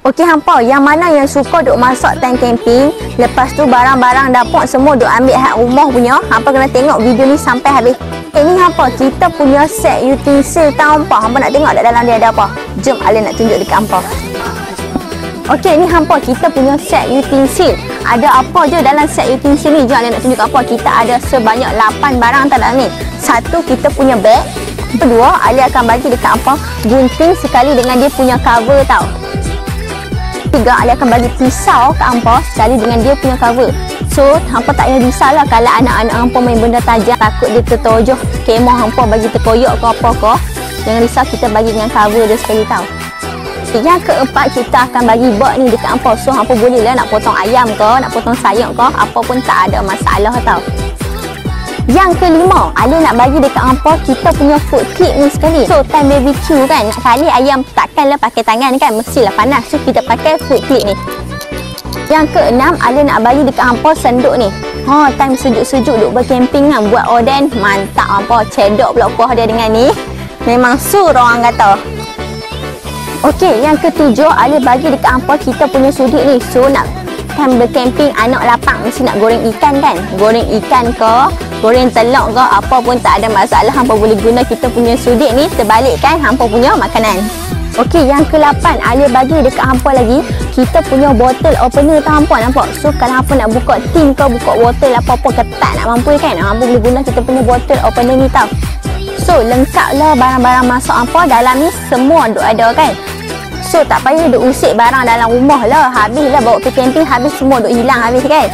Okey hampa, yang mana yang suka duk masak time camping, lepas tu barang-barang dapur semua duk ambil hak rumah punya, hampa kena tengok video ni sampai habis. Ni hampa, kita punya set utensil tau hampa. Hampa nak tengok tak dalam dia ada apa? Jom Alin nak tunjuk dekat hampa. Okey, ni hampa, kita punya set utensil. Ada apa je dalam set utensil ni? Jom Alin nak tunjuk apa. Kita ada sebanyak 8 barang tau dalam ni. Satu, kita punya beg. Kedua, Alin akan bagi dekat hampa gunting sekali dengan dia punya cover tau. Tiga, Alin akan bagi pisau kat hampa sekali dengan dia punya cover. So, hampa tak payah risaulah kalau anak-anak hampa main benda tajam, takut dia tertojoh kemah hampa bagi terkoyak ke apa ke. Jangan risau, kita bagi dengan cover dia sekali tau. Yang keempat, kita akan bagi bag ni dekat hampa. So, hampa boleh lah nak potong ayam ke, nak potong sayur ke, apa pun tak ada masalah tau. Yang kelima, Alin nak bagi dekat hampa kita punya food clip ni sekali. So, time BBQ kan, nak kali ayam takkanlah pakai tangan kan, mestilah panas. So, kita pakai food clip ni. Yang keenam, Alin nak bagi dekat hampa senduk ni. Time sejuk-sejuk duk bercamping kan, buat oden, mantap hampa. Cedok pula kuah dia dengan ni. Memang sur orang kata. Okey, yang ketujuh, Alin bagi dekat hampa kita punya sudik ni. So, nak time bercamping, anak lapang mesti nak goreng ikan kan. Goreng ikan ke, goreng telur ke, apa pun tak ada masalah. Hampa boleh guna kita punya sudik ni, terbalikkan hampa punya makanan. Okey, yang ke-8, Alin bagi dekat hampa lagi kita punya botol opener tau hampa, nampak? So, kalau hampa nak buka tin ke, buka botol apa-apa ketat nak mampu kan, hampa boleh guna kita punya botol opener ni tau. So, lengkaplah barang-barang masak hampa dalam ni, semua duk ada kan. So, tak payah duk usik barang dalam rumah lah. Habislah bawa ke camping, habis semua duk hilang habis kan.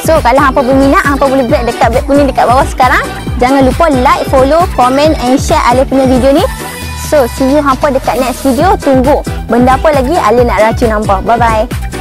So, kalau hampa berminat, hampa boleh break dekat beg kuning dekat bawah sekarang. Jangan lupa like, follow, comment and share Alin punya video ni. So, see you hampa dekat next video. Tunggu benda apa lagi Alin nak racun hampa. Bye-bye.